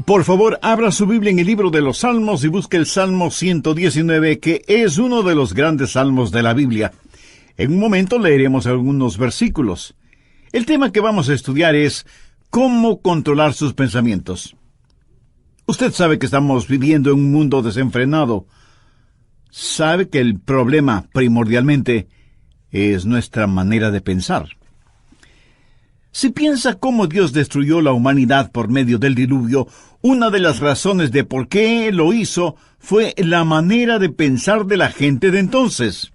Por favor, abra su Biblia en el libro de los Salmos y busque el Salmo 119, que es uno de los grandes salmos de la Biblia. En un momento leeremos algunos versículos. El tema que vamos a estudiar es cómo controlar sus pensamientos. Usted sabe que estamos viviendo en un mundo desenfrenado. Sabe que el problema, primordialmente, es nuestra manera de pensar. Si piensa cómo Dios destruyó la humanidad por medio del diluvio, una de las razones de por qué lo hizo fue la manera de pensar de la gente de entonces.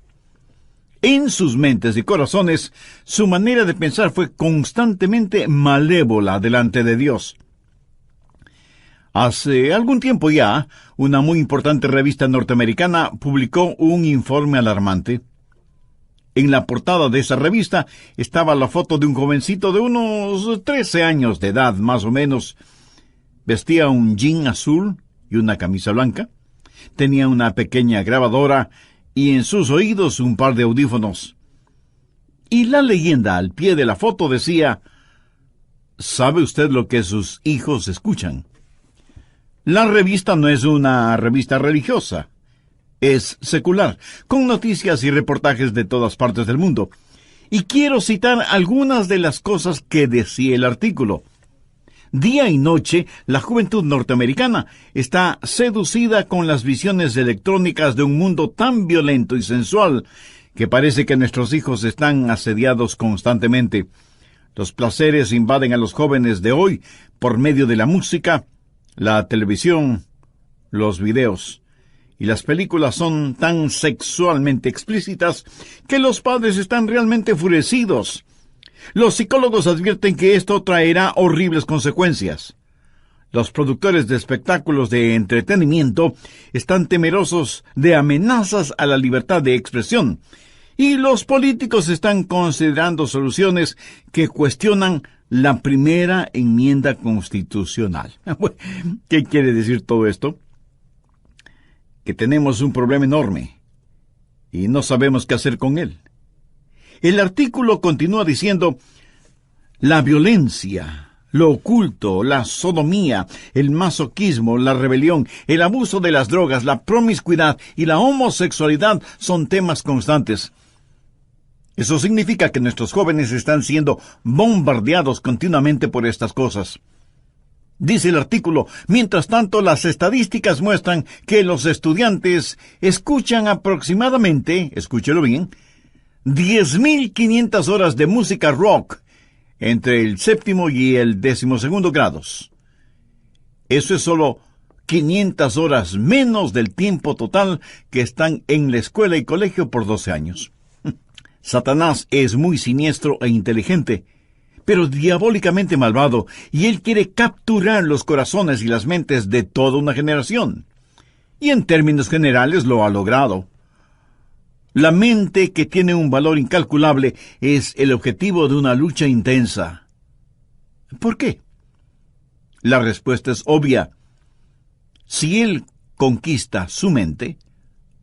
En sus mentes y corazones, su manera de pensar fue constantemente malévola delante de Dios. Hace algún tiempo ya, una muy importante revista norteamericana publicó un informe alarmante. En la portada de esa revista estaba la foto de un jovencito de unos 13 años de edad, más o menos. Vestía un jean azul y una camisa blanca. Tenía una pequeña grabadora y en sus oídos un par de audífonos. Y la leyenda al pie de la foto decía: ¿sabe usted lo que sus hijos escuchan? La revista no es una revista religiosa. Es secular, con noticias y reportajes de todas partes del mundo. Y quiero citar algunas de las cosas que decía el artículo. Día y noche, la juventud norteamericana está seducida con las visiones electrónicas de un mundo tan violento y sensual que parece que nuestros hijos están asediados constantemente. Los placeres invaden a los jóvenes de hoy por medio de la música, la televisión, los videos. Y las películas son tan sexualmente explícitas que los padres están realmente enfurecidos. Los psicólogos advierten que esto traerá horribles consecuencias. Los productores de espectáculos de entretenimiento están temerosos de amenazas a la libertad de expresión. Y los políticos están considerando soluciones que cuestionan la primera enmienda constitucional. ¿Qué quiere decir todo esto? Que tenemos un problema enorme y no sabemos qué hacer con él. El artículo continúa diciendo: la violencia, lo oculto, la sodomía, el masoquismo, la rebelión, el abuso de las drogas, la promiscuidad y la homosexualidad son temas constantes. Eso significa que nuestros jóvenes están siendo bombardeados continuamente por estas cosas. Dice el artículo: mientras tanto, las estadísticas muestran que los estudiantes escuchan aproximadamente, escúchelo bien, 10.500 horas de música rock entre el 7º y el 12º grados. Eso es solo 500 horas menos del tiempo total que están en la escuela y colegio por 12 años. Satanás es muy siniestro e inteligente, pero diabólicamente malvado, y él quiere capturar los corazones y las mentes de toda una generación. Y en términos generales lo ha logrado. La mente, que tiene un valor incalculable, es el objetivo de una lucha intensa. ¿Por qué? La respuesta es obvia. Si él conquista su mente,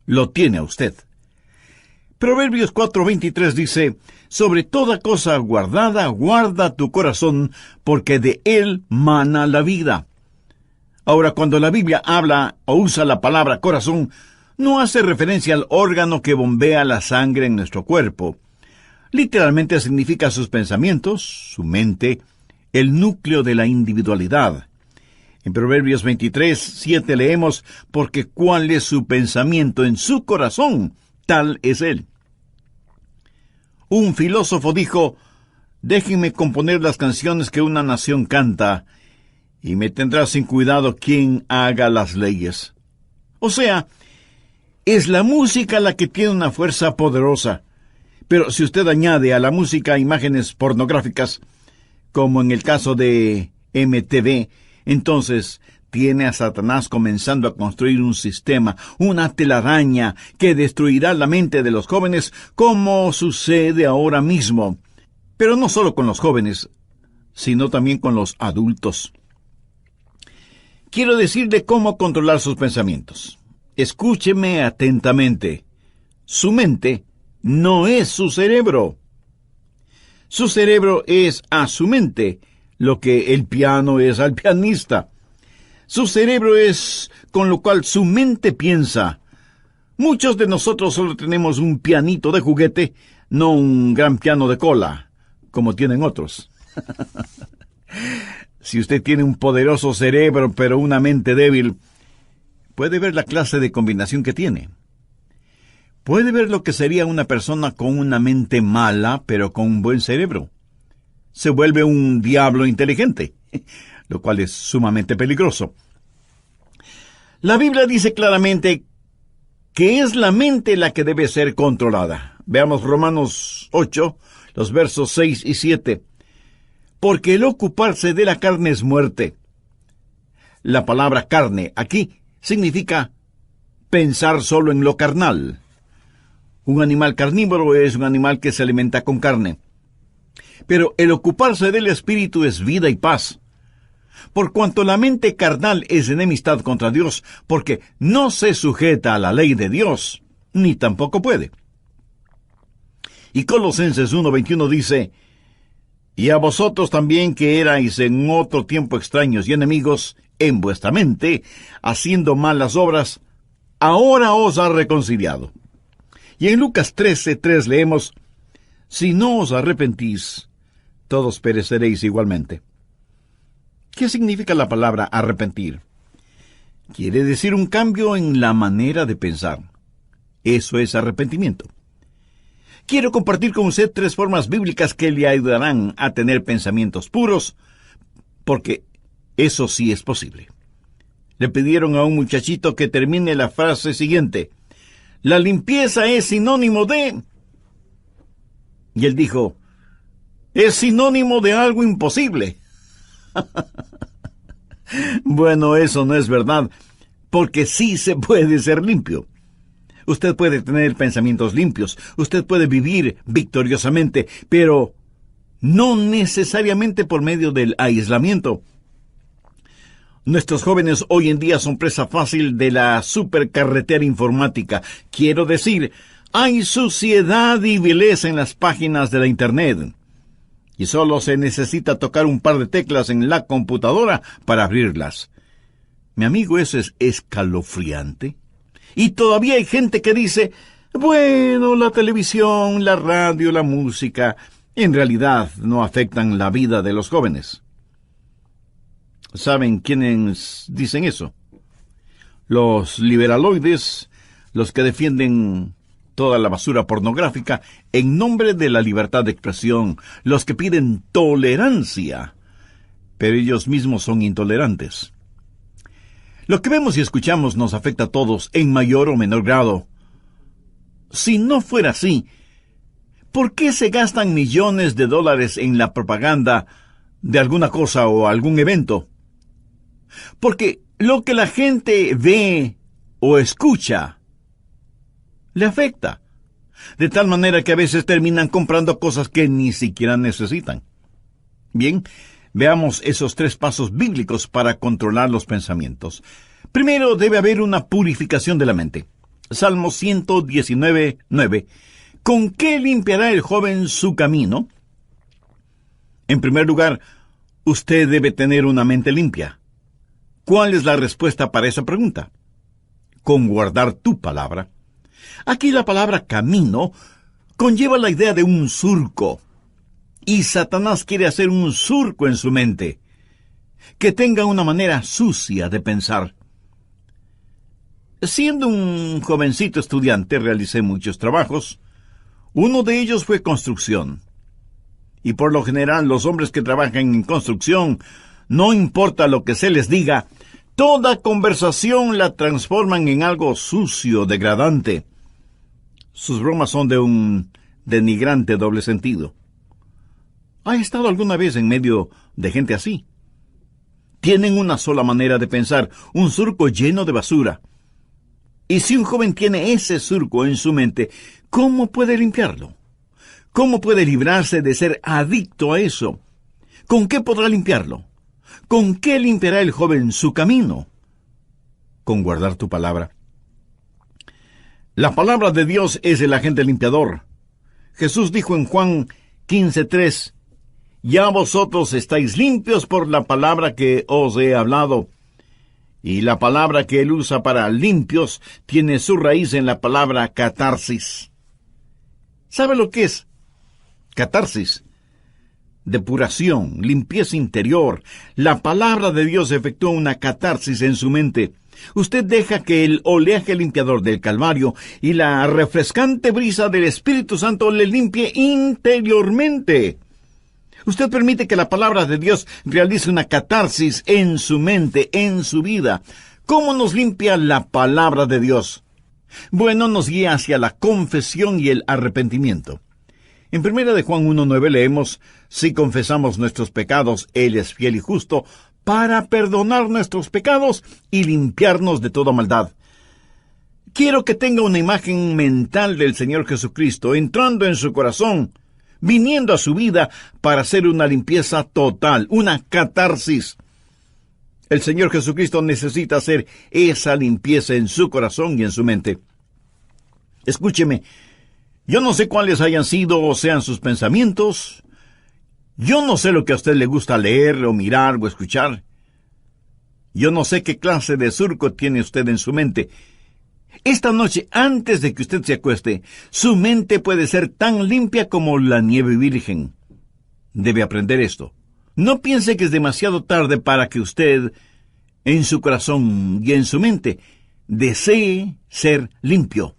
lo tiene a usted. Proverbios 4:23 dice: sobre toda cosa guardada, guarda tu corazón, porque de él mana la vida. Ahora, cuando la Biblia habla o usa la palabra corazón, no hace referencia al órgano que bombea la sangre en nuestro cuerpo. Literalmente significa sus pensamientos, su mente, el núcleo de la individualidad. En Proverbios 23:7 leemos: porque cuál es su pensamiento en su corazón, tal es él. Un filósofo dijo: déjenme componer las canciones que una nación canta, y me tendrá sin cuidado quien haga las leyes. O sea, es la música la que tiene una fuerza poderosa. Pero si usted añade a la música imágenes pornográficas, como en el caso de MTV, entonces tiene a Satanás comenzando a construir un sistema, una telaraña que destruirá la mente de los jóvenes, como sucede ahora mismo. Pero no solo con los jóvenes, sino también con los adultos. Quiero decirle cómo controlar sus pensamientos. Escúcheme atentamente. Su mente no es su cerebro. Su cerebro es a su mente lo que el piano es al pianista. Su cerebro es con lo cual su mente piensa. Muchos de nosotros solo tenemos un pianito de juguete, no un gran piano de cola, como tienen otros. Si usted tiene un poderoso cerebro pero una mente débil, puede ver la clase de combinación que tiene. Puede ver lo que sería una persona con una mente mala pero con un buen cerebro. Se vuelve un diablo inteligente, lo cual es sumamente peligroso. La Biblia dice claramente que es la mente la que debe ser controlada. Veamos Romanos 8, los versos 6 y 7. Porque el ocuparse de la carne es muerte. La palabra carne aquí significa pensar solo en lo carnal. Un animal carnívoro es un animal que se alimenta con carne. Pero el ocuparse del espíritu es vida y paz. Por cuanto la mente carnal es enemistad contra Dios, porque no se sujeta a la ley de Dios, ni tampoco puede. Y Colosenses 1:21 dice, y a vosotros también que erais en otro tiempo extraños y enemigos en vuestra mente, haciendo malas obras, ahora os ha reconciliado. Y en Lucas 13:3 leemos, si no os arrepentís, todos pereceréis igualmente. ¿Qué significa la palabra arrepentir? Quiere decir un cambio en la manera de pensar. Eso es arrepentimiento. Quiero compartir con usted 3 formas bíblicas que le ayudarán a tener pensamientos puros, porque eso sí es posible. Le pidieron a un muchachito que termine la frase siguiente. La limpieza es sinónimo de... Y él dijo, es sinónimo de algo imposible. Bueno, eso no es verdad, porque sí se puede ser limpio. Usted puede tener pensamientos limpios, usted puede vivir victoriosamente, pero no necesariamente por medio del aislamiento. Nuestros jóvenes hoy en día son presa fácil de la supercarretera informática. Quiero decir, hay suciedad y vileza en las páginas de la Internet. Y solo se necesita tocar un par de teclas en la computadora para abrirlas. Mi amigo, eso es escalofriante. Y todavía hay gente que dice, bueno, la televisión, la radio, la música, en realidad no afectan la vida de los jóvenes. ¿Saben quiénes dicen eso? Los liberaloides, los que defienden toda la basura pornográfica en nombre de la libertad de expresión, los que piden tolerancia, pero ellos mismos son intolerantes. Lo que vemos y escuchamos nos afecta a todos en mayor o menor grado. Si no fuera así, ¿por qué se gastan millones de dólares en la propaganda de alguna cosa o algún evento? Porque lo que la gente ve o escucha le afecta, de tal manera que a veces terminan comprando cosas que ni siquiera necesitan. Bien, veamos esos 3 pasos bíblicos para controlar los pensamientos. Primero, debe haber una purificación de la mente. Salmo 119:9. ¿Con qué limpiará el joven su camino? En primer lugar, usted debe tener una mente limpia. ¿Cuál es la respuesta para esa pregunta? Con guardar tu palabra. Aquí la palabra camino conlleva la idea de un surco. Y Satanás quiere hacer un surco en su mente, que tenga una manera sucia de pensar. Siendo un jovencito estudiante, realicé muchos trabajos. Uno de ellos fue construcción. Y por lo general, los hombres que trabajan en construcción, no importa lo que se les diga, toda conversación la transforman en algo sucio, degradante. Sus bromas son de un denigrante doble sentido. ¿Ha estado alguna vez en medio de gente así? Tienen una sola manera de pensar, un surco lleno de basura. Y si un joven tiene ese surco en su mente, ¿cómo puede limpiarlo? ¿Cómo puede librarse de ser adicto a eso? ¿Con qué podrá limpiarlo? ¿Con qué limpiará el joven su camino? Con guardar tu palabra. La palabra de Dios es el agente limpiador. Jesús dijo en Juan 15:3, ya vosotros estáis limpios por la palabra que os he hablado. Y la palabra que él usa para limpios tiene su raíz en la palabra catarsis. ¿Sabe lo que es? Catarsis. Depuración, limpieza interior. La palabra de Dios efectúa una catarsis en su mente. Usted deja que el oleaje limpiador del Calvario y la refrescante brisa del Espíritu Santo le limpie interiormente. Usted permite que la palabra de Dios realice una catarsis en su mente, en su vida. ¿Cómo nos limpia la palabra de Dios? Bueno, nos guía hacia la confesión y el arrepentimiento. En 1 de Juan 1:9 leemos: si confesamos nuestros pecados, Él es fiel y justo para perdonar nuestros pecados y limpiarnos de toda maldad. Quiero que tenga una imagen mental del Señor Jesucristo entrando en su corazón, viniendo a su vida para hacer una limpieza total, una catarsis. El Señor Jesucristo necesita hacer esa limpieza en su corazón y en su mente. Escúcheme, yo no sé cuáles hayan sido o sean sus pensamientos. Yo no sé lo que a usted le gusta leer o mirar o escuchar. Yo no sé qué clase de surco tiene usted en su mente. Esta noche, antes de que usted se acueste, su mente puede ser tan limpia como la nieve virgen. Debe aprender esto. No piense que es demasiado tarde para que usted, en su corazón y en su mente, desee ser limpio.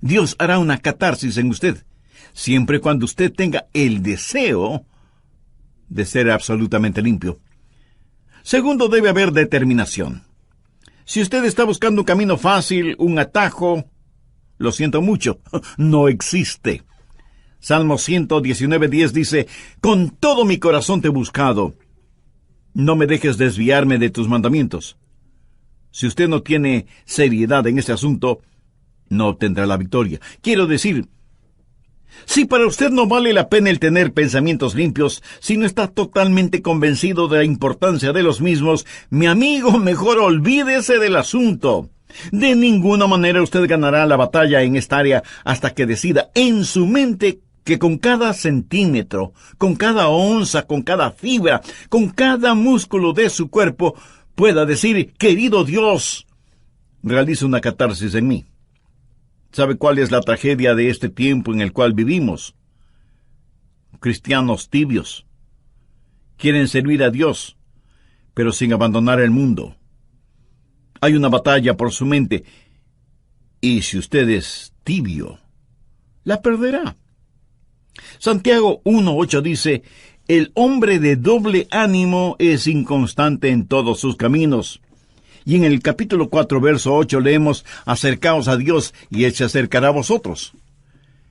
Dios hará una catarsis en usted, siempre y cuando usted tenga el deseo de ser absolutamente limpio. Segundo, debe haber determinación. Si usted está buscando un camino fácil, un atajo, lo siento mucho, no existe. Salmo 119:10 dice: con todo mi corazón te he buscado. No me dejes desviarme de tus mandamientos. Si usted no tiene seriedad en este asunto, no obtendrá la victoria. Quiero decir, si para usted no vale la pena el tener pensamientos limpios, si no está totalmente convencido de la importancia de los mismos, mi amigo, mejor olvídese del asunto. De ninguna manera usted ganará la batalla en esta área hasta que decida en su mente que con cada centímetro, con cada onza, con cada fibra, con cada músculo de su cuerpo, pueda decir: querido Dios, realiza una catarsis en mí. ¿Sabe cuál es la tragedia de este tiempo en el cual vivimos? Cristianos tibios. Quieren servir a Dios, pero sin abandonar el mundo. Hay una batalla por su mente, y si usted es tibio, la perderá. Santiago 1:8 dice: el hombre de doble ánimo es inconstante en todos sus caminos. Y en el capítulo 4, verso 8 leemos: acercaos a Dios y Él se acercará a vosotros.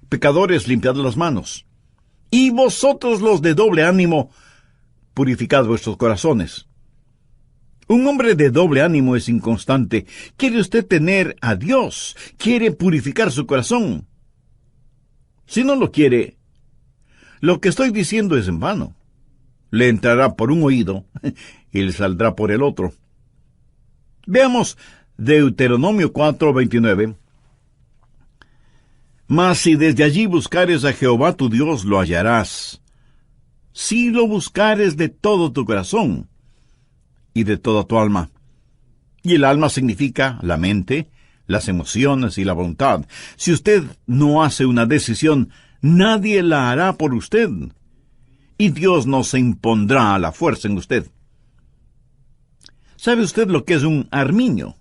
Pecadores, limpiad las manos. Y vosotros los de doble ánimo, purificad vuestros corazones. Un hombre de doble ánimo es inconstante. ¿Quiere usted tener a Dios? ¿Quiere purificar su corazón? Si no lo quiere, lo que estoy diciendo es en vano. Le entrará por un oído y le saldrá por el otro. Veamos Deuteronomio 4:29. Mas si desde allí buscares a Jehová tu Dios, lo hallarás. Si lo buscares de todo tu corazón y de toda tu alma. Y el alma significa la mente, las emociones y la voluntad. Si usted no hace una decisión, nadie la hará por usted. Y Dios no se impondrá a la fuerza en usted. ¿Sabe usted lo que es un armiño?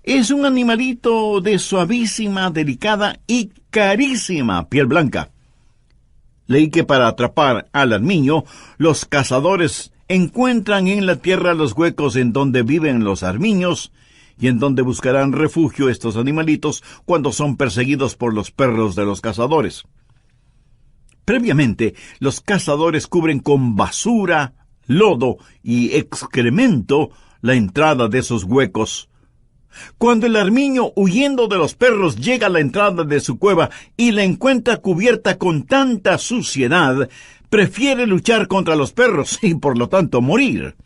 Es un animalito de suavísima, delicada y carísima piel blanca. Leí que para atrapar al armiño, los cazadores encuentran en la tierra los huecos en donde viven los armiños y en donde buscarán refugio estos animalitos cuando son perseguidos por los perros de los cazadores. Previamente, los cazadores cubren con basura, lodo y excremento la entrada de esos huecos. Cuando el armiño, huyendo de los perros, llega a la entrada de su cueva y la encuentra cubierta con tanta suciedad, prefiere luchar contra los perros y, por lo tanto, morir,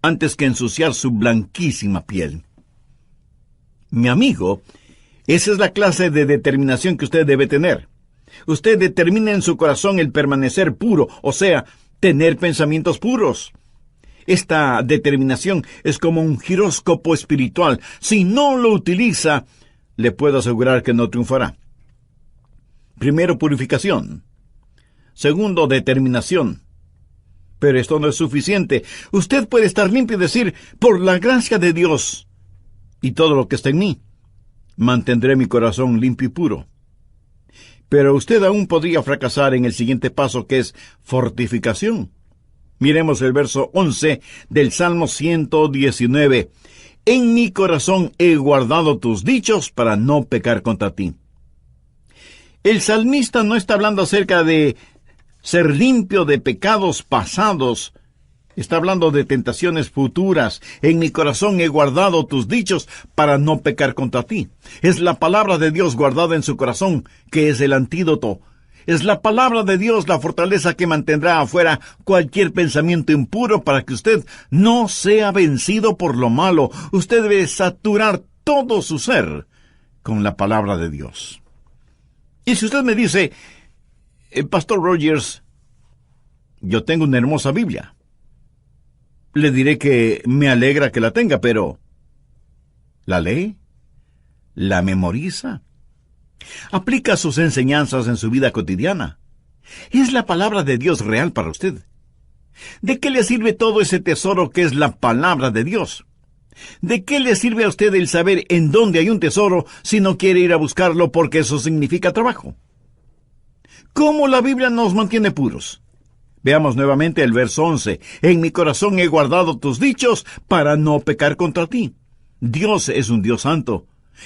antes que ensuciar su blanquísima piel. Mi amigo, esa es la clase de determinación que usted debe tener. Usted determina en su corazón el permanecer puro, o sea, tener pensamientos puros. Esta determinación es como un giróscopo espiritual. Si no lo utiliza, le puedo asegurar que no triunfará. Primero, purificación. Segundo, determinación. Pero esto no es suficiente. Usted puede estar limpio y decir, por la gracia de Dios y todo lo que está en mí, mantendré mi corazón limpio y puro. Pero usted aún podría fracasar en el siguiente paso, que es fortificación. Miremos el verso 11 del Salmo 119. En mi corazón he guardado tus dichos para no pecar contra ti. El salmista no está hablando acerca de ser limpio de pecados pasados. Está hablando de tentaciones futuras. En mi corazón he guardado tus dichos para no pecar contra ti. Es la palabra de Dios guardada en su corazón que es el antídoto. Es la palabra de Dios la fortaleza que mantendrá afuera cualquier pensamiento impuro para que usted no sea vencido por lo malo. Usted debe saturar todo su ser con la palabra de Dios. Y si usted me dice, Pastor Rogers, yo tengo una hermosa Biblia, le diré que me alegra que la tenga, pero ¿la lee? ¿La memoriza? ¿Aplica sus enseñanzas en su vida cotidiana? ¿Es la palabra de Dios real para usted? ¿De qué le sirve todo ese tesoro que es la palabra de Dios? ¿De qué le sirve a usted el saber en dónde hay un tesoro si no quiere ir a buscarlo porque eso significa trabajo? ¿Cómo la Biblia nos mantiene puros? Veamos nuevamente el verso 11. En mi corazón he guardado tus dichos para no pecar contra ti. Dios es un Dios santo.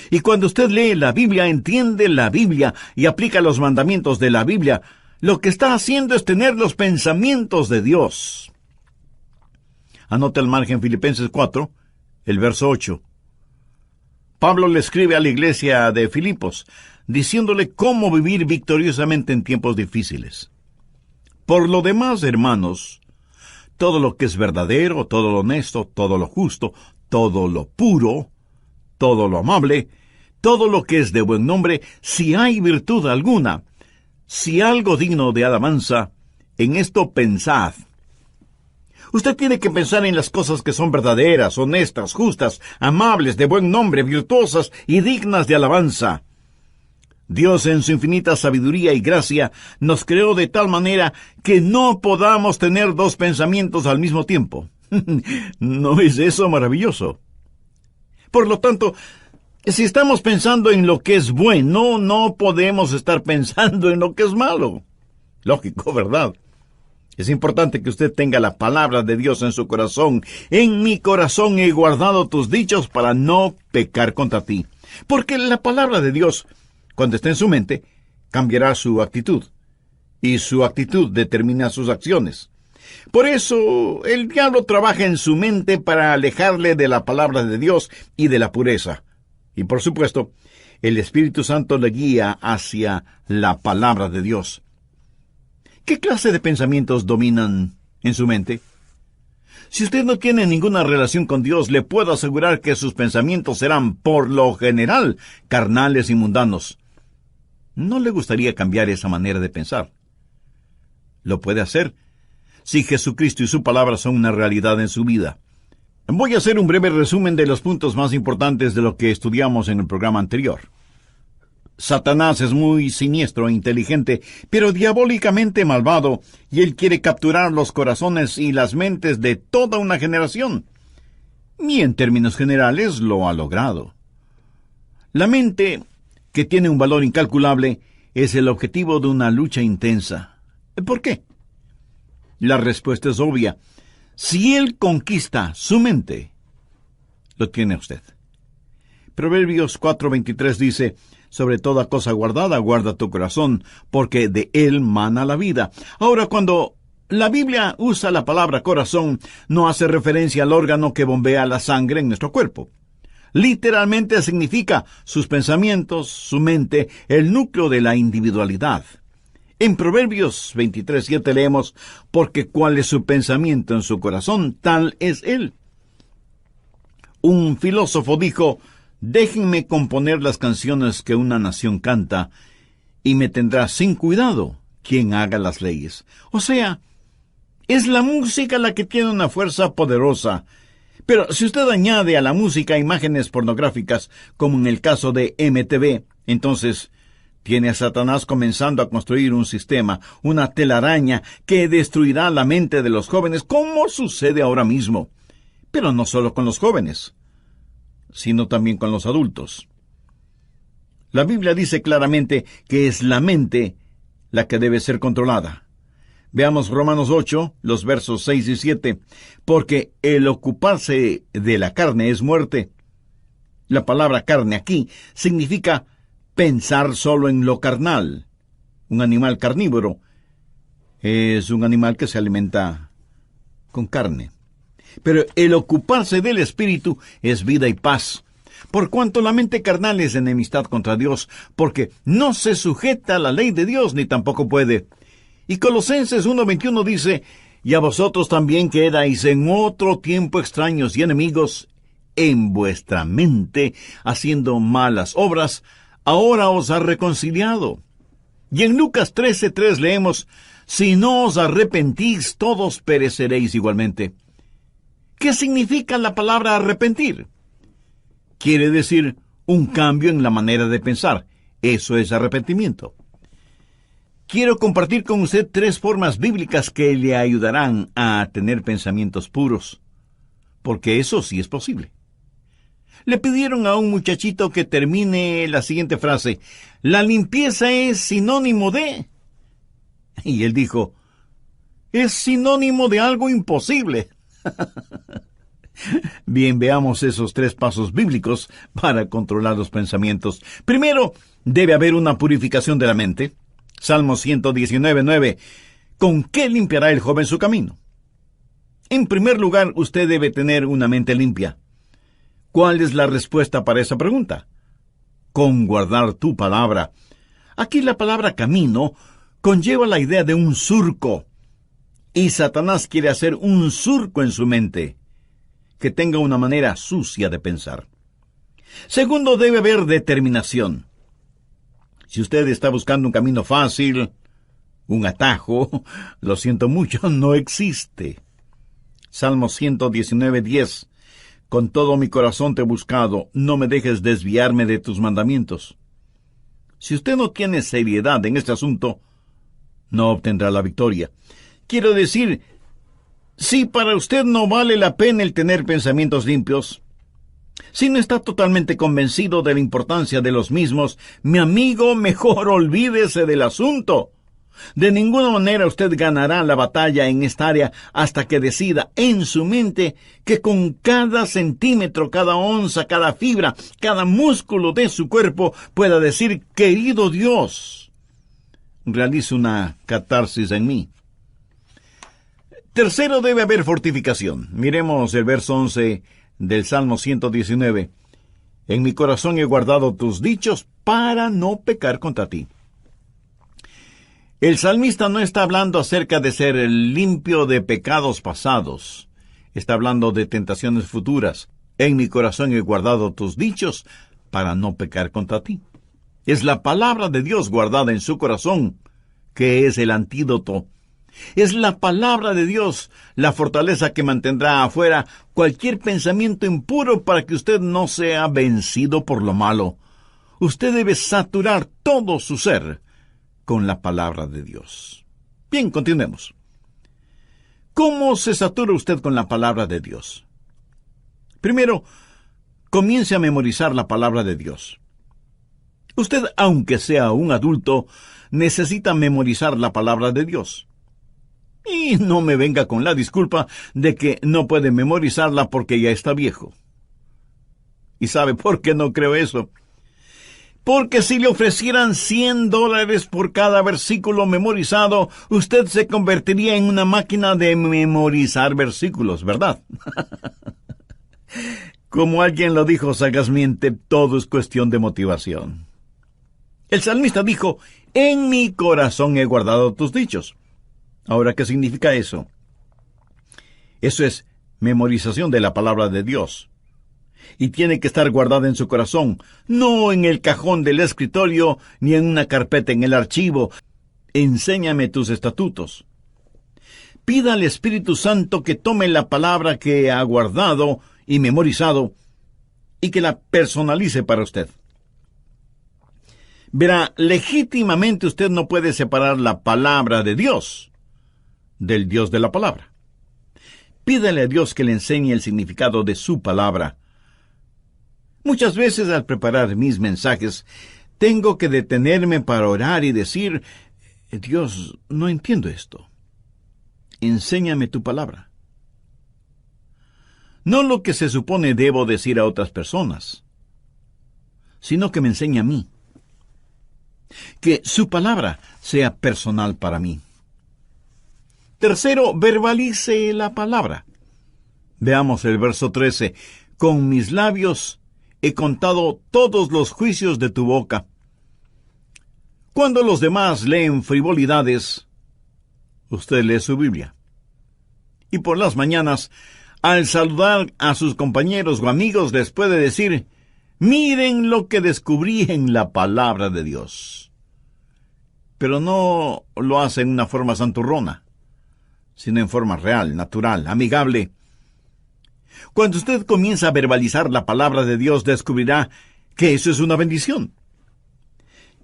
Y cuando usted lee la Biblia, entiende la Biblia y aplica los mandamientos de la Biblia, lo que está haciendo es tener los pensamientos de Dios. Anote al margen Filipenses 4, el verso 8. Pablo le escribe a la iglesia de Filipos, diciéndole cómo vivir victoriosamente en tiempos difíciles. Por lo demás, hermanos, todo lo que es verdadero, todo lo honesto, todo lo justo, todo lo puro, todo lo amable, todo lo que es de buen nombre, si hay virtud alguna, si algo digno de alabanza, en esto pensad. Usted tiene que pensar en las cosas que son verdaderas, honestas, justas, amables, de buen nombre, virtuosas y dignas de alabanza. Dios en su infinita sabiduría y gracia nos creó de tal manera que no podamos tener dos pensamientos al mismo tiempo. ¿No es eso maravilloso? Por lo tanto, si estamos pensando en lo que es bueno, no podemos estar pensando en lo que es malo. Lógico, ¿verdad? Es importante que usted tenga la palabra de Dios en su corazón. En mi corazón he guardado tus dichos para no pecar contra ti. Porque la palabra de Dios, cuando esté en su mente, cambiará su actitud. Y su actitud determina sus acciones. Por eso, el diablo trabaja en su mente para alejarle de la palabra de Dios y de la pureza. Y por supuesto, el Espíritu Santo le guía hacia la palabra de Dios. ¿Qué clase de pensamientos dominan en su mente? Si usted no tiene ninguna relación con Dios, le puedo asegurar que sus pensamientos serán, por lo general, carnales y mundanos. ¿No le gustaría cambiar esa manera de pensar? Lo puede hacer si Jesucristo y su palabra son una realidad en su vida. Voy a hacer un breve resumen de los puntos más importantes de lo que estudiamos en el programa anterior. Satanás es muy siniestro e inteligente, pero diabólicamente malvado, y él quiere capturar los corazones y las mentes de toda una generación. Y en términos generales lo ha logrado. La mente, que tiene un valor incalculable, es el objetivo de una lucha intensa. ¿Por qué? La respuesta es obvia. Si él conquista su mente, lo tiene usted. Proverbios 4:23 dice, sobre toda cosa guardada, guarda tu corazón, porque de él mana la vida. Ahora, cuando la Biblia usa la palabra corazón, no hace referencia al órgano que bombea la sangre en nuestro cuerpo. Literalmente significa sus pensamientos, su mente, el núcleo de la individualidad. En Proverbios 23:7 leemos, porque cuál es su pensamiento en su corazón, tal es él. Un filósofo dijo, déjenme componer las canciones que una nación canta, y me tendrá sin cuidado quien haga las leyes. O sea, Es la música la que tiene una fuerza poderosa. Pero si usted añade a la música imágenes pornográficas, como en el caso de MTV, entonces tiene a Satanás comenzando a construir un sistema, una telaraña que destruirá la mente de los jóvenes, como sucede ahora mismo. Pero no solo con los jóvenes, sino también con los adultos. La Biblia dice claramente que es la mente la que debe ser controlada. Veamos Romanos 8, los versos 6 y 7. Porque el ocuparse de la carne es muerte. La palabra carne aquí significa pensar solo en lo carnal. Un animal carnívoro es un animal que se alimenta con carne. Pero el ocuparse del espíritu es vida y paz. Por cuanto la mente carnal es enemistad contra Dios, porque no se sujeta a la ley de Dios, ni tampoco puede. Y Colosenses 1:21 dice, y a vosotros también que erais en otro tiempo extraños y enemigos en vuestra mente, haciendo malas obras, ahora os ha reconciliado. Y en Lucas 13:3 leemos, si no os arrepentís, todos pereceréis igualmente. ¿Qué significa la palabra arrepentir? Quiere decir un cambio en la manera de pensar. Eso es arrepentimiento. Quiero compartir con usted 3 formas bíblicas que le ayudarán a tener pensamientos puros, porque eso sí es posible. Le pidieron a un muchachito que termine la siguiente frase, la limpieza es sinónimo de... Y él dijo, es sinónimo de algo imposible. Bien, veamos esos 3 pasos bíblicos para controlar los pensamientos. Primero, debe haber una purificación de la mente. Salmo 119:9. ¿Con qué limpiará el joven su camino? En primer lugar, usted debe tener una mente limpia. ¿Cuál es la respuesta para esa pregunta? Con guardar tu palabra. Aquí la palabra camino conlleva la idea de un surco. Y Satanás quiere hacer un surco en su mente, que tenga una manera sucia de pensar. Segundo, debe haber determinación. Si usted está buscando un camino fácil, un atajo, lo siento mucho, no existe. Salmo 119:10. Con todo mi corazón te he buscado, no me dejes desviarme de tus mandamientos. Si usted no tiene seriedad en este asunto, no obtendrá la victoria. Quiero decir, si para usted no vale la pena el tener pensamientos limpios, si no está totalmente convencido de la importancia de los mismos, mi amigo, mejor olvídese del asunto. De ninguna manera usted ganará la batalla en esta área hasta que decida en su mente que con cada centímetro, cada onza, cada fibra, cada músculo de su cuerpo pueda decir, querido Dios, realice una catarsis en mí. Tercero, debe haber fortificación. Miremos el verso 11 del Salmo 119. En mi corazón he guardado tus dichos para no pecar contra ti. El salmista no está hablando acerca de ser limpio de pecados pasados. Está hablando de tentaciones futuras. En mi corazón he guardado tus dichos para no pecar contra ti. Es la palabra de Dios guardada en su corazón, que es el antídoto. Es la palabra de Dios, la fortaleza que mantendrá afuera cualquier pensamiento impuro para que usted no sea vencido por lo malo. Usted debe saturar todo su ser con la palabra de Dios. Bien, continuemos. ¿Cómo se satura usted con la palabra de Dios? Primero, comience a memorizar la palabra de Dios. Usted, aunque sea un adulto, necesita memorizar la palabra de Dios. Y no me venga con la disculpa de que no puede memorizarla porque ya está viejo. ¿Y sabe por qué no creo eso? Porque si le ofrecieran $100 por cada versículo memorizado, usted se convertiría en una máquina de memorizar versículos, ¿verdad? Como alguien lo dijo sagazmente, todo es cuestión de motivación. El salmista dijo, en mi corazón he guardado tus dichos. Ahora, ¿qué significa eso? Eso es memorización de la palabra de Dios. Y tiene que estar guardada en su corazón, no en el cajón del escritorio, ni en una carpeta en el archivo. Enséñame tus estatutos. Pida al Espíritu Santo que tome la palabra que ha guardado y memorizado y que la personalice para usted. Verá, legítimamente usted no puede separar la palabra de Dios del Dios de la palabra. Pídale a Dios que le enseñe el significado de su palabra. Muchas veces al preparar mis mensajes, tengo que detenerme para orar y decir, Dios, no entiendo esto. Enséñame tu palabra. No lo que se supone debo decir a otras personas, sino que me enseñe a mí. Que su palabra sea personal para mí. Tercero, verbalice la palabra. Veamos el verso 13. Con mis labios he contado todos los juicios de tu boca. Cuando los demás leen frivolidades, usted lee su Biblia. Y por las mañanas, al saludar a sus compañeros o amigos, les puede decir, miren lo que descubrí en la palabra de Dios. Pero no lo hace en una forma santurrona, sino en forma real, natural, amigable. Cuando usted comienza a verbalizar la palabra de Dios, descubrirá que eso es una bendición.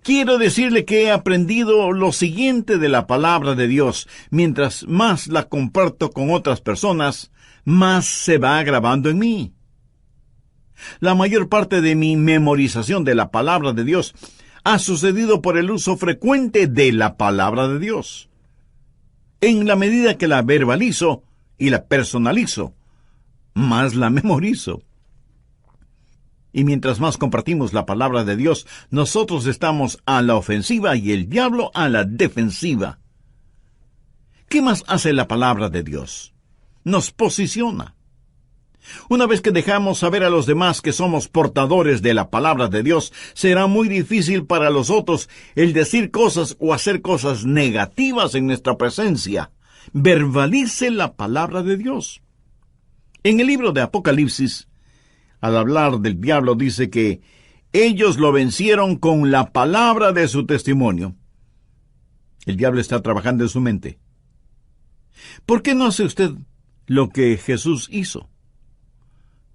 Quiero decirle que he aprendido lo siguiente de la palabra de Dios. Mientras más la comparto con otras personas, más se va grabando en mí. La mayor parte de mi memorización de la palabra de Dios ha sucedido por el uso frecuente de la palabra de Dios. En la medida que la verbalizo y la personalizo, más la memorizo. Y mientras más compartimos la palabra de Dios, nosotros estamos a la ofensiva y el diablo a la defensiva. ¿Qué más hace la palabra de Dios? Nos posiciona. Una vez que dejamos saber a los demás que somos portadores de la palabra de Dios, será muy difícil para los otros el decir cosas o hacer cosas negativas en nuestra presencia. Verbalice la palabra de Dios. En el libro de Apocalipsis, al hablar del diablo, dice que ellos lo vencieron con la palabra de su testimonio. El diablo está trabajando en su mente. ¿Por qué no hace usted lo que Jesús hizo?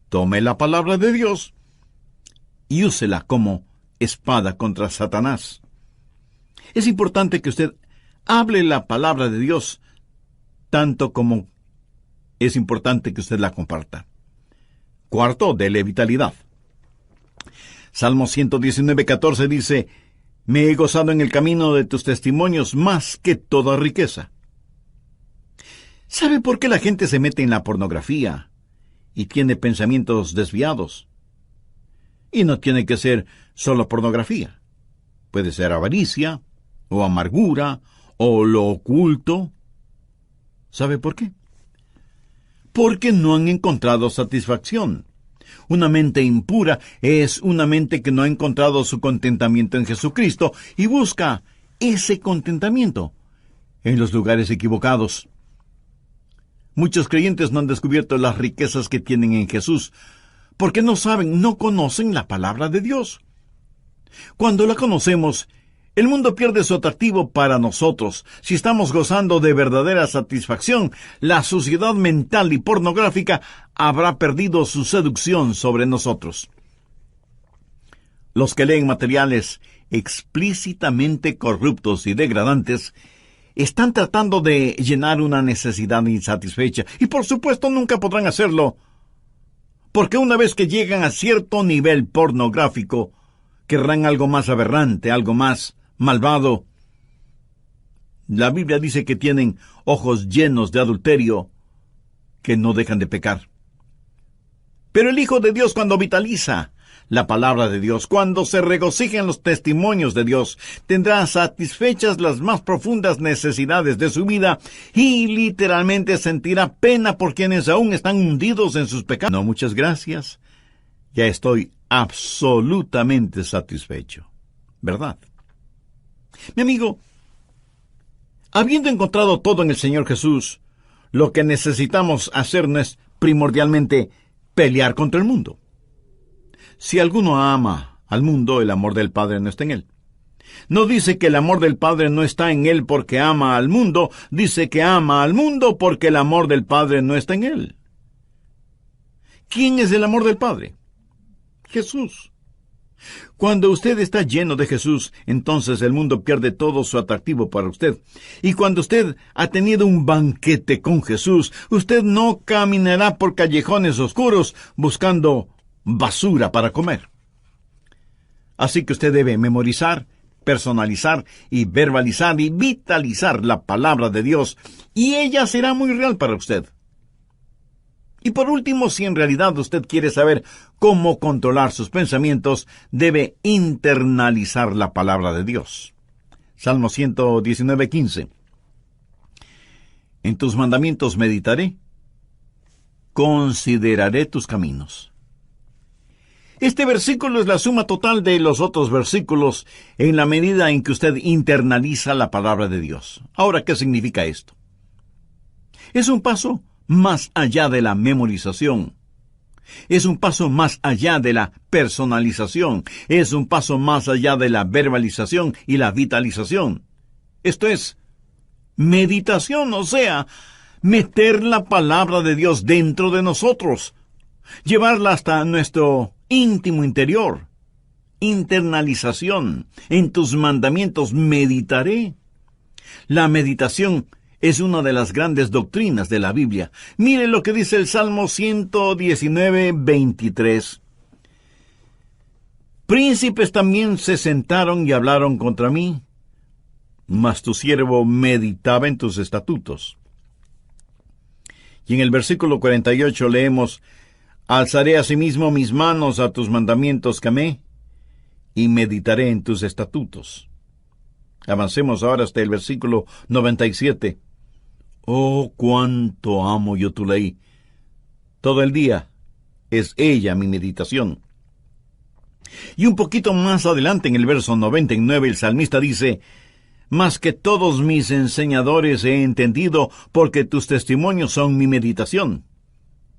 Tome la palabra de Dios y úsela como espada contra Satanás. Es importante que usted hable la palabra de Dios tanto como es importante que usted la comparta. Cuarto, dele vitalidad. Salmo 119:14 dice, me he gozado en el camino de tus testimonios más que toda riqueza. ¿Sabe por qué la gente se mete en la pornografía y tiene pensamientos desviados? Y no tiene que ser solo pornografía. Puede ser avaricia, o amargura, o lo oculto. ¿Sabe por qué? Porque no han encontrado satisfacción. Una mente impura es una mente que no ha encontrado su contentamiento en Jesucristo y busca ese contentamiento en los lugares equivocados. Muchos creyentes no han descubierto las riquezas que tienen en Jesús, porque no saben, no conocen la palabra de Dios. Cuando la conocemos, el mundo pierde su atractivo para nosotros. Si estamos gozando de verdadera satisfacción, la suciedad mental y pornográfica habrá perdido su seducción sobre nosotros. Los que leen materiales explícitamente corruptos y degradantes están tratando de llenar una necesidad insatisfecha, y por supuesto nunca podrán hacerlo, porque una vez que llegan a cierto nivel pornográfico, querrán algo más aberrante, algo más malvado. La Biblia dice que tienen ojos llenos de adulterio, que no dejan de pecar. Pero el Hijo de Dios, cuando vitaliza la palabra de Dios, cuando se regocija en los testimonios de Dios, tendrá satisfechas las más profundas necesidades de su vida y literalmente sentirá pena por quienes aún están hundidos en sus pecados. No, muchas gracias. Ya estoy absolutamente satisfecho. ¿Verdad? Mi amigo, habiendo encontrado todo en el Señor Jesús, lo que necesitamos hacer no es primordialmente pelear contra el mundo. Si alguno ama al mundo, el amor del Padre no está en él. No dice que el amor del Padre no está en él porque ama al mundo, dice que ama al mundo porque el amor del Padre no está en él. ¿Quién es el amor del Padre? Jesús. Cuando usted está lleno de Jesús, entonces el mundo pierde todo su atractivo para usted. Y cuando usted ha tenido un banquete con Jesús, usted no caminará por callejones oscuros buscando basura para comer. Así que usted debe memorizar, personalizar y verbalizar y vitalizar la palabra de Dios, y ella será muy real para usted. Y por último, si en realidad usted quiere saber cómo controlar sus pensamientos, debe internalizar la palabra de Dios. Salmo 119:15. En tus mandamientos meditaré, consideraré tus caminos. Este versículo es la suma total de los otros versículos en la medida en que usted internaliza la palabra de Dios. Ahora, ¿qué significa esto? Es un paso más allá de la memorización. Es un paso más allá de la personalización. Es un paso más allá de la verbalización y la vitalización. Esto es meditación, o sea, meter la palabra de Dios dentro de nosotros, llevarla hasta nuestro íntimo interior. Internalización. En tus mandamientos meditaré. La meditación es una de las grandes doctrinas de la Biblia. Mire lo que dice el Salmo 119:23. Príncipes también se sentaron y hablaron contra mí, mas tu siervo meditaba en tus estatutos. Y en el versículo 48 leemos: alzaré asimismo mis manos a tus mandamientos que amé, y meditaré en tus estatutos. Avancemos ahora hasta el versículo 97. Oh, cuánto amo yo tu ley. Todo el día es ella mi meditación. Y un poquito más adelante, en el verso 99, el salmista dice: más que todos mis enseñadores he entendido, porque tus testimonios son mi meditación.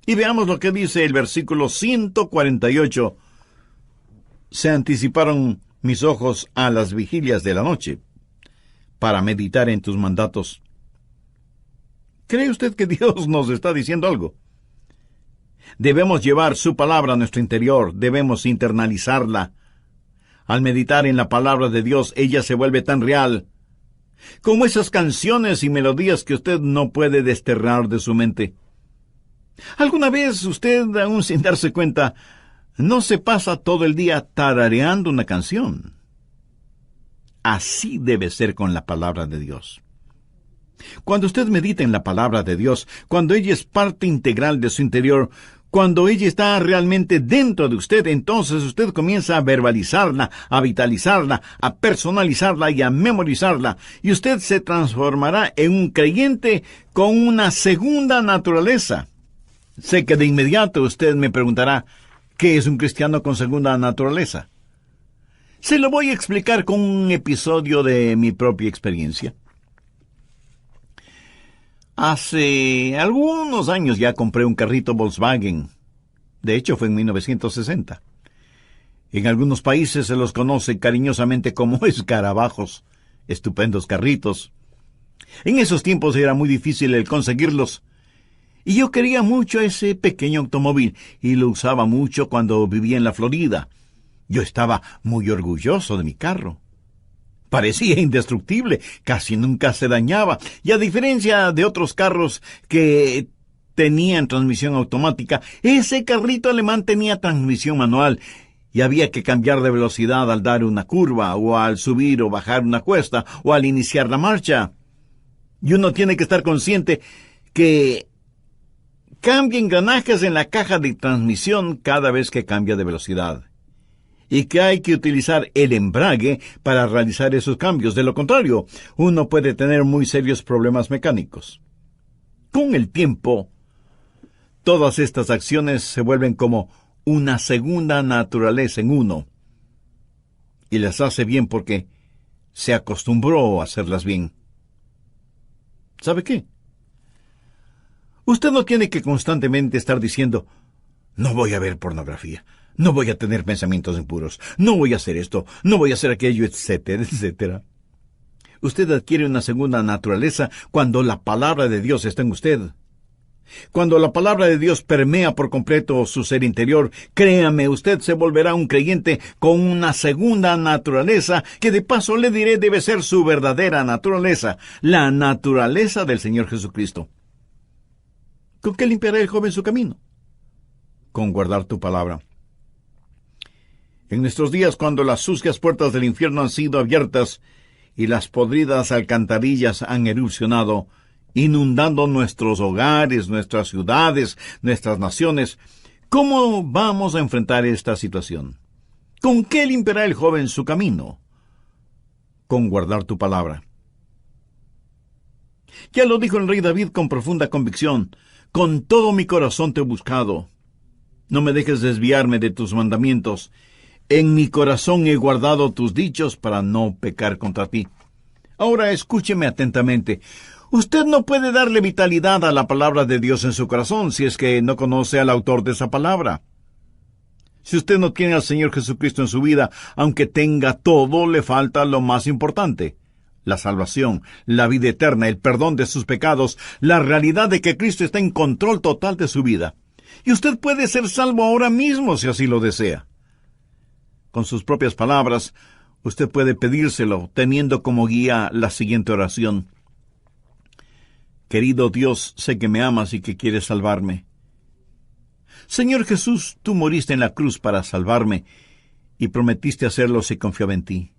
Y veamos lo que dice el versículo 148. Se anticiparon mis ojos a las vigilias de la noche, para meditar en tus mandatos. ¿Cree usted que Dios nos está diciendo algo? Debemos llevar su palabra a nuestro interior, debemos internalizarla. Al meditar en la palabra de Dios, ella se vuelve tan real, como esas canciones y melodías que usted no puede desterrar de su mente. ¿Alguna vez usted, aún sin darse cuenta, no se pasa todo el día tarareando una canción? Así debe ser con la palabra de Dios. Cuando usted medita en la palabra de Dios, cuando ella es parte integral de su interior, cuando ella está realmente dentro de usted, entonces usted comienza a verbalizarla, a vitalizarla, a personalizarla y a memorizarla, y usted se transformará en un creyente con una segunda naturaleza. Sé que de inmediato usted me preguntará, ¿qué es un cristiano con segunda naturaleza? Se lo voy a explicar con un episodio de mi propia experiencia. Hace algunos años ya compré un carrito Volkswagen. De hecho, fue en 1960. En algunos países se los conoce cariñosamente como escarabajos, estupendos carritos. En esos tiempos era muy difícil el conseguirlos. Y yo quería mucho ese pequeño automóvil, y lo usaba mucho cuando vivía en la Florida. Yo estaba muy orgulloso de mi carro. Parecía indestructible, casi nunca se dañaba, y a diferencia de otros carros que tenían transmisión automática, ese carrito alemán tenía transmisión manual, y había que cambiar de velocidad al dar una curva, o al subir o bajar una cuesta, o al iniciar la marcha. Y uno tiene que estar consciente que cambia engranajes en la caja de transmisión cada vez que cambia de velocidad, y que hay que utilizar el embrague para realizar esos cambios. De lo contrario, uno puede tener muy serios problemas mecánicos. Con el tiempo, todas estas acciones se vuelven como una segunda naturaleza en uno, y las hace bien porque se acostumbró a hacerlas bien. ¿Sabe qué? Usted no tiene que constantemente estar diciendo: no voy a ver pornografía, No voy a tener pensamientos impuros. No voy a hacer esto. No voy a hacer aquello, etcétera, etcétera. Usted adquiere una segunda naturaleza cuando la palabra de Dios está en usted. Cuando la palabra de Dios permea por completo su ser interior, créame, usted se volverá un creyente con una segunda naturaleza, que de paso le diré debe ser su verdadera naturaleza, la naturaleza del Señor Jesucristo. ¿Con qué limpiará el joven su camino? Con guardar tu palabra. En nuestros días, cuando las sucias puertas del infierno han sido abiertas y las podridas alcantarillas han erupcionado, inundando nuestros hogares, nuestras ciudades, nuestras naciones, ¿cómo vamos a enfrentar esta situación? ¿Con qué limpiará el joven su camino? Con guardar tu palabra. Ya lo dijo el rey David con profunda convicción: con todo mi corazón te he buscado. No me dejes desviarme de tus mandamientos. En mi corazón he guardado tus dichos para no pecar contra ti. Ahora escúcheme atentamente. Usted no puede darle vitalidad a la palabra de Dios en su corazón si es que no conoce al autor de esa palabra. Si usted no tiene al Señor Jesucristo en su vida, aunque tenga todo, le falta lo más importante: la salvación, la vida eterna, el perdón de sus pecados, la realidad de que Cristo está en control total de su vida. Y usted puede ser salvo ahora mismo si así lo desea. Con sus propias palabras, usted puede pedírselo, teniendo como guía la siguiente oración: Querido Dios, sé que me amas y que quieres salvarme. Señor Jesús, tú moriste en la cruz para salvarme y prometiste hacerlo si confiaba en ti.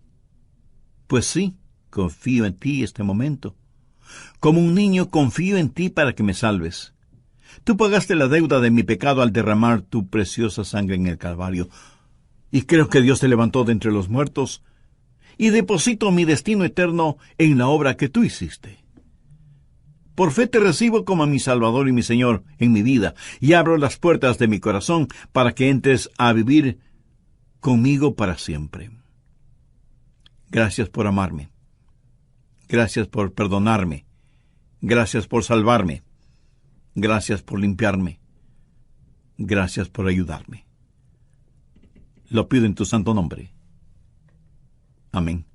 Pues sí, confío en ti este momento. Como un niño, confío en ti para que me salves. Tú pagaste la deuda de mi pecado al derramar tu preciosa sangre en el Calvario. Y creo que Dios te levantó de entre los muertos y deposito mi destino eterno en la obra que tú hiciste. Por fe te recibo como mi Salvador y mi Señor en mi vida, y abro las puertas de mi corazón para que entres a vivir conmigo para siempre. Gracias por amarme. Gracias por perdonarme. Gracias por salvarme. Gracias por limpiarme. Gracias por ayudarme. Lo pido en tu santo nombre. Amén.